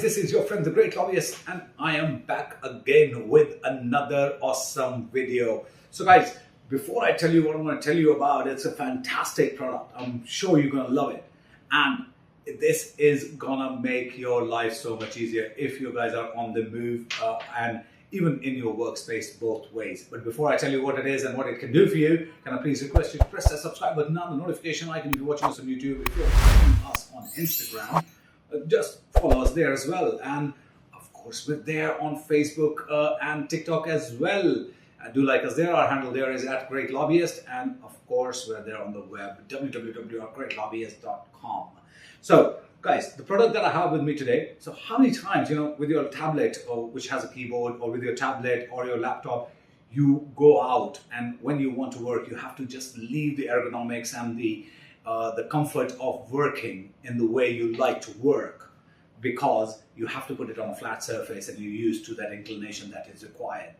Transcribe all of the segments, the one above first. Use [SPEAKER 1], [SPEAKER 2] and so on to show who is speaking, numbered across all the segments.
[SPEAKER 1] this is your friend the Great Lobbyist, and I am back again with another awesome video. So guys, before I tell you what I'm going to tell you about, it's a fantastic product. I'm sure you're going to love it, and this is gonna make your life so much easier if you guys are on the move and even in your workspace, both ways. But before I tell you what it is and what it can do for you, can I please request you to press that subscribe button and the notification icon if you're watching us on YouTube. If you're watching us on Instagram, just follow us there as well. And of course, we're there on Facebook and TikTok as well. Do like us there. Our handle there is @GreatLobbyist, and of course, we're there on the web, www.greatlobbyist.com. So, guys, the product that I have with me today. So, how many times, with your tablet, or which has a keyboard, or with your tablet or your laptop, you go out and when you want to work, you have to just leave the ergonomics and the comfort of working in the way you like to work, because you have to put it on a flat surface and you're used to that inclination that is required.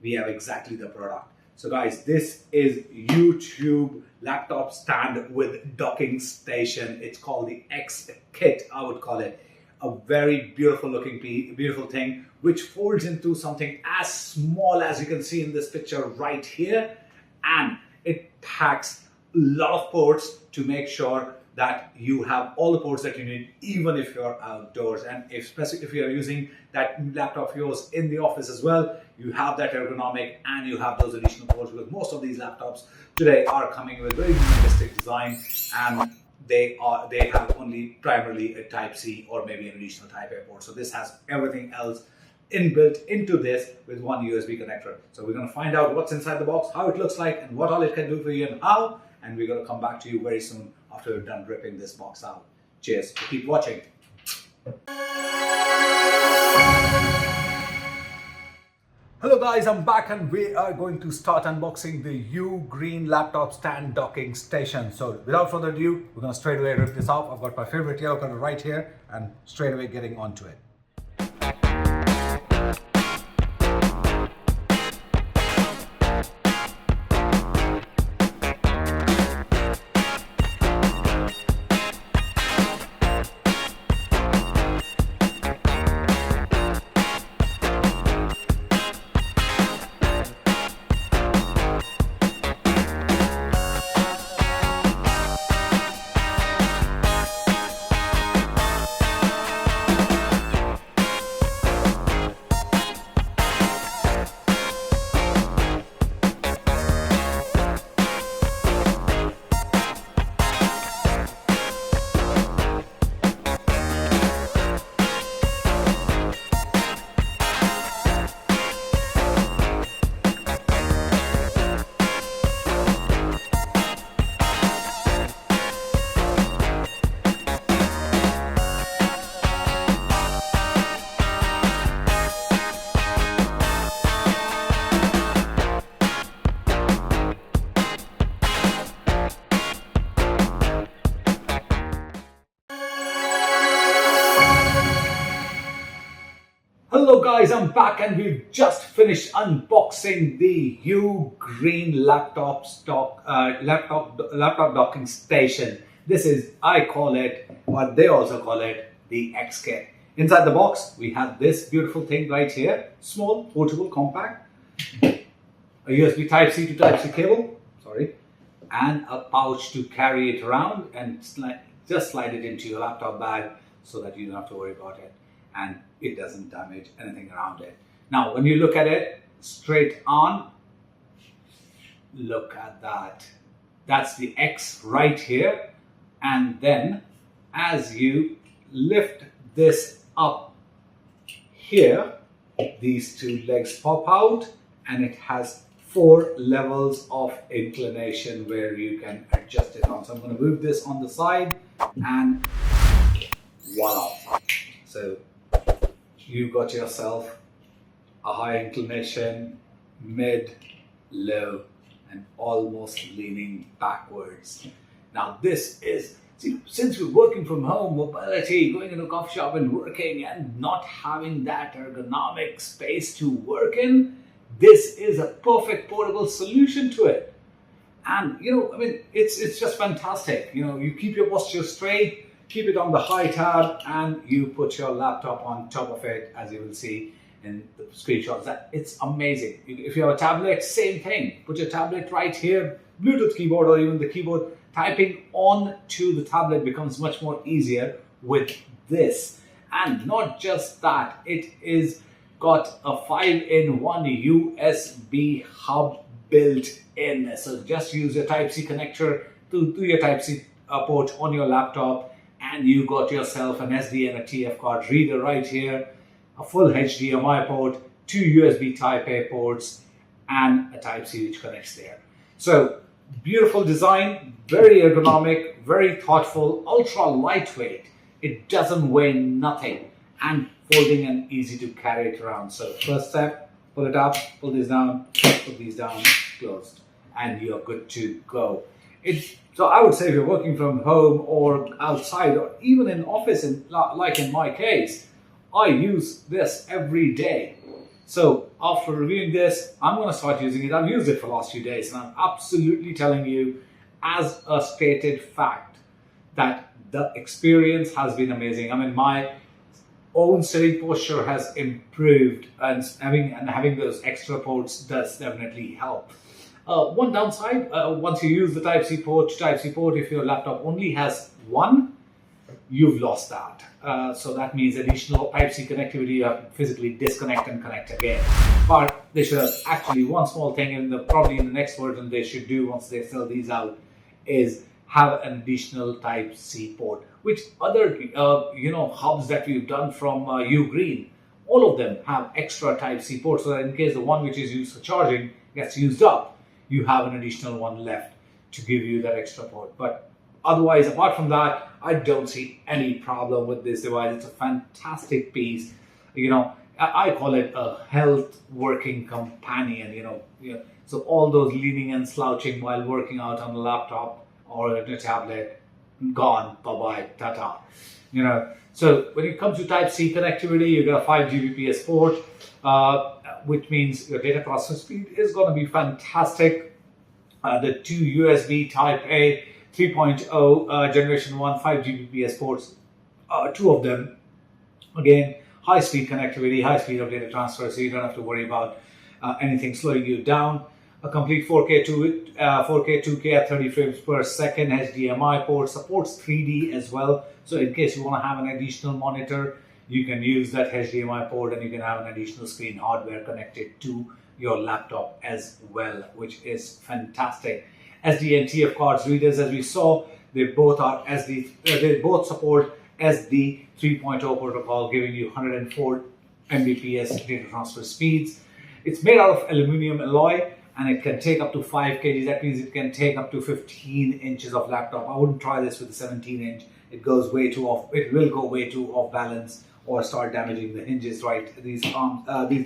[SPEAKER 1] We have exactly the product. So guys, this is YouTube laptop stand with docking station. It's called the X-Kit, I would call it. A very beautiful looking beautiful thing, which folds into something as small as you can see in this picture right here. And it packs a lot of ports to make sure that you have all the ports that you need, even if you're outdoors. And especially if you're using that laptop of yours in the office as well, you have that ergonomic and you have those additional ports, because most of these laptops today are coming with very minimalistic design, and they have only primarily a Type-C or maybe an additional Type-A port. So this has everything else inbuilt into this with one USB connector. So we're going to find out what's inside the box, how it looks like, and what all it can do for you and how. And we're going to come back to you very soon after we're done ripping this box out. Cheers. Keep watching. Hello guys, I'm back and we are going to start unboxing the UGREEN laptop stand docking station. So without further ado, we're going to straight away rip this off. I've got my favorite yellow color right here and straight away getting onto it. Hello guys, I'm back and we've just finished unboxing the UGREEN laptop docking station. This is, I call it, or they also call it, the X-Kit. Inside the box, we have this beautiful thing right here. Small, portable, compact. A USB Type-C to Type-C cable, and a pouch to carry it around and just slide it into your laptop bag so that you don't have to worry about it and it doesn't damage anything around it. Now, when you look at it straight on, look at that. That's the X right here. And then as you lift this up here, these two legs pop out and it has 4 levels of inclination where you can adjust it on. So I'm going to move this on the side and voila. So you've got yourself a high inclination, mid, low, and almost leaning backwards. Now this is, since we're working from home, mobility, going into a coffee shop and working and not having that ergonomic space to work in, this is a perfect portable solution to it. And it's just fantastic. You keep your posture straight, keep it on the high tab, and you put your laptop on top of it, as you will see in the screenshots. It's amazing. If you have a tablet, same thing. Put your tablet right here, Bluetooth keyboard, or even the keyboard. Typing onto the tablet becomes much more easier with this. And not just that, it is got a 5-in-1 USB hub built in. So just use your Type-C connector to your Type-C port on your laptop, and you got yourself an SD and a TF card reader right here, a full HDMI port, 2 USB Type-A ports, and a Type-C which connects there. So beautiful design, very ergonomic, very thoughtful, ultra lightweight. It doesn't weigh nothing, and folding and easy to carry it around. So first step, pull it up, pull these down, put these down, closed, and you're good to go. So I would say if you're working from home or outside or even in office, like in my case, I use this every day. So after reviewing this, I'm going to start using it. I've used it for the last few days, and I'm absolutely telling you, as a stated fact, that the experience has been amazing. I mean, my own sitting posture has improved, and having those extra ports does definitely help. One downside, once you use the Type-C port, if your laptop only has one, you've lost that. So that means additional Type-C connectivity, you have to physically disconnect and connect again. But they should have actually one small thing, and probably in the next version they should do once they sell these out, is have an additional Type-C port, which other hubs that we've done from UGREEN, all of them have extra Type-C ports, so that in case the one which is used for charging gets used up, you have an additional one left to give you that extra port. But otherwise, apart from that, I don't see any problem with this device. It's a fantastic piece. I call it a health working companion. So all those leaning and slouching while working out on the laptop or on a tablet, gone, bye-bye, ta-ta. So when it comes to Type-C connectivity, you got a 5 Gbps port, which means your data transfer speed is going to be fantastic. The 2 USB Type-A 3.0 generation 1 5 Gbps ports, 2 of them. Again, high speed connectivity, high speed of data transfer, so you don't have to worry about anything slowing you down. A complete 4K 2K at 30 frames per second HDMI port, supports 3D as well. So in case you want to have an additional monitor, you can use that HDMI port, and you can have an additional screen hardware connected to your laptop as well, which is fantastic. SD and TF cards readers, as we saw, they both are SD. They both support SD 3.0 protocol, giving you 104 Mbps data transfer speeds. It's made out of aluminum alloy, and it can take up to 5 kg. That means it can take up to 15 inches of laptop. I wouldn't try this with a 17-inch. It goes way too off. It will go way too off balance or start damaging the hinges, right? These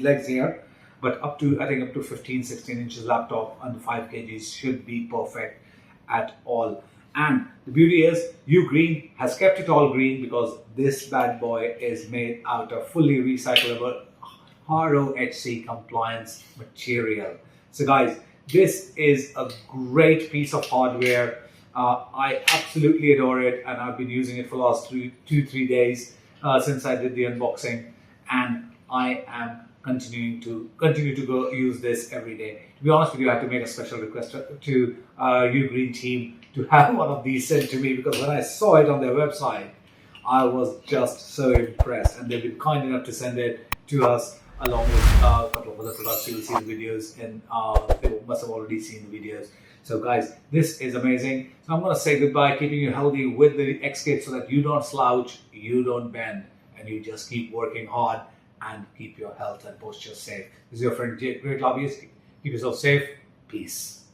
[SPEAKER 1] legs here. But up to 15, 16 inches laptop under 5 kgs should be perfect at all. And the beauty is, UGREEN has kept it all green, because this bad boy is made out of fully recyclable RoHS compliance material. So guys, this is a great piece of hardware. I absolutely adore it, and I've been using it for the last 2-3 days since I did the unboxing, and I am continue to go use this every day. To be honest with you, I had to make a special request to UGREEN team to have one of these sent to me, because when I saw it on their website, I was just so impressed, and they've been kind enough to send it to us along with a couple of other products. You'll see the videos, and they must have already seen the videos. So guys, this is amazing. So I'm going to say goodbye, keeping you healthy with the X-Kit, so that you don't slouch, you don't bend, and you just keep working hard and keep your health and posture safe. This is your friend Jay, great lobbyist. Keep yourself safe. Peace.